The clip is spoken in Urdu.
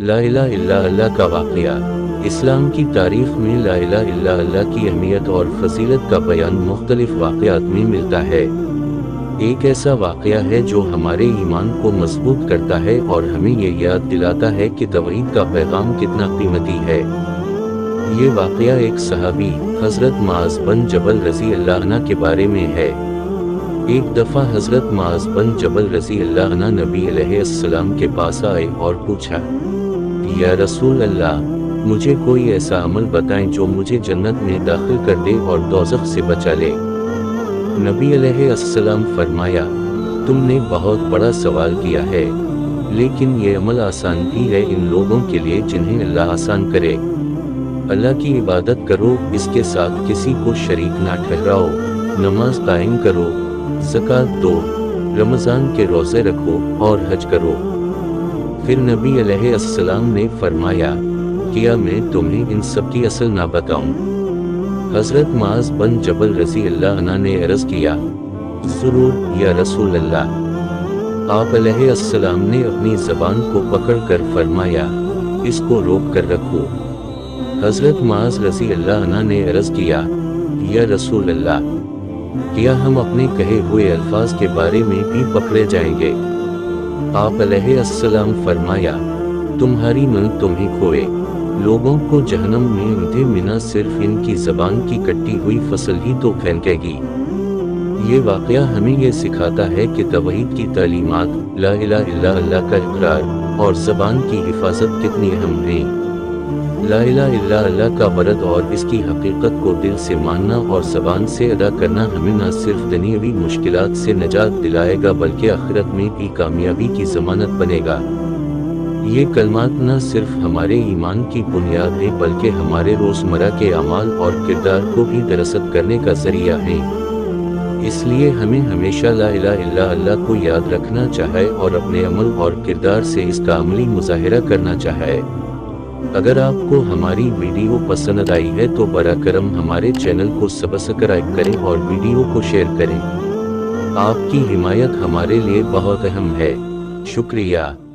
لا الہ الا اللہ کا واقعہ۔ اسلام کی تاریخ میں لا الہ الا اللہ کی اہمیت اور فضیلت کا بیان مختلف واقعات میں ملتا ہے۔ ایک ایسا واقعہ ہے جو ہمارے ایمان کو مضبوط کرتا ہے اور ہمیں یہ یاد دلاتا ہے کہ توحید کا پیغام کتنا قیمتی ہے۔ یہ واقعہ ایک صحابی حضرت معاذ بن جبل رضی اللہ عنہ کے بارے میں ہے۔ ایک دفعہ حضرت معاذ بن جبل رضی اللہ عنہ نبی علیہ السلام کے پاس آئے اور پوچھا، یا رسول اللہ، مجھے کوئی ایسا عمل بتائیں جو مجھے جنت میں داخل کر دے اور دوزخ سے بچا لے۔ نبی علیہ السلام فرمایا، تم نے بہت بڑا سوال کیا ہے، لیکن یہ عمل آسان بھی ہے ان لوگوں کے لیے جنہیں اللہ آسان کرے۔ اللہ کی عبادت کرو، اس کے ساتھ کسی کو شریک نہ ٹھہراؤ، نماز قائم کرو، زکوٰۃ دو، رمضان کے روزے رکھو اور حج کرو۔ پھر نبی علیہ السلام نے فرمایا، کیا میں تمہیں ان سب کی اصل نہ بتاؤں؟ حضرت معاذ بن جبل رضی اللہ عنہ نے عرض کیا، ضرور یا رسول اللہ۔ آپ علیہ السلام نے اپنی زبان کو پکڑ کر فرمایا، اس کو روک کر رکھو۔ حضرت معاذ رضی اللہ عنہ نے عرض کیا، یا رسول اللہ، کیا ہم اپنے کہے ہوئے الفاظ کے بارے میں بھی پکڑے جائیں گے؟ آپ علیہ السلام فرمایا، تمہاری من تمہیں کھوئے، لوگوں کو جہنم میں اندھے منا صرف ان کی زبان کی کٹی ہوئی فصل ہی تو پھینکے گی۔ یہ واقعہ ہمیں یہ سکھاتا ہے کہ توحید کی تعلیمات، لا الہ الا اللہ کا اقرار اور زبان کی حفاظت کتنی اہم ہیں۔ لا الہ الا اللہ کا ورد اور اس کی حقیقت کو دل سے ماننا اور زبان سے ادا کرنا ہمیں نہ صرف دنیاوی مشکلات سے نجات دلائے گا بلکہ آخرت میں بھی کامیابی کی ضمانت بنے گا۔ یہ کلمات نہ صرف ہمارے ایمان کی بنیاد ہیں بلکہ ہمارے روزمرہ کے اعمال اور کردار کو بھی درست کرنے کا ذریعہ ہیں۔ اس لیے ہمیں ہمیشہ لا الہ الا اللہ کو یاد رکھنا چاہیے اور اپنے عمل اور کردار سے اس کا عملی مظاہرہ کرنا چاہیے۔ اگر آپ کو ہماری ویڈیو پسند آئی ہے تو براہ کرم ہمارے چینل کو سبسکرائب کریں اور ویڈیو کو شیئر کریں۔ آپ کی حمایت ہمارے لیے بہت اہم ہے۔ شکریہ۔